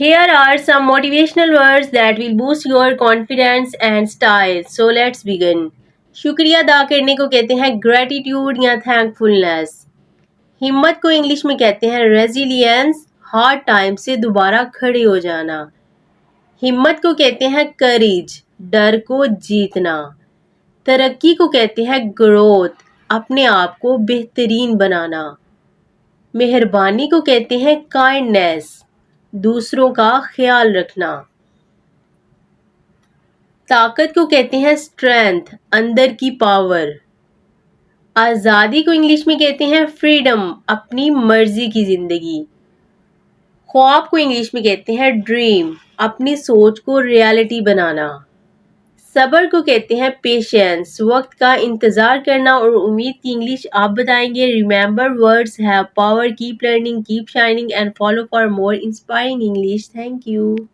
Here are some motivational words that will boost your confidence and style. So let's begin. शुक्रिया अदा करने को कहते हैं gratitude या thankfulness. हिम्मत को इंग्लिश में कहते हैं resilience, हार्ड टाइम से दोबारा खड़े हो जाना. हिम्मत को कहते हैं courage, डर को जीतना. तरक्की को कहते हैं growth, अपने आप को बेहतरीन बनाना. मेहरबानी को कहते हैं काइंडनेस, दूसरों का ख्याल रखना. ताकत को कहते हैं स्ट्रेंथ, अंदर की पावर. आज़ादी को इंग्लिश में कहते हैं फ्रीडम, अपनी मर्जी की जिंदगी. ख्वाब को इंग्लिश में कहते हैं ड्रीम, अपनी सोच को रियलिटी बनाना. सब्र को कहते हैं पेशेंस, वक्त का इंतजार करना और उम्मीद की इंग्लिश आप बताएंगे. Remember words have power. Keep learning, keep shining and follow for more inspiring English. Thank you.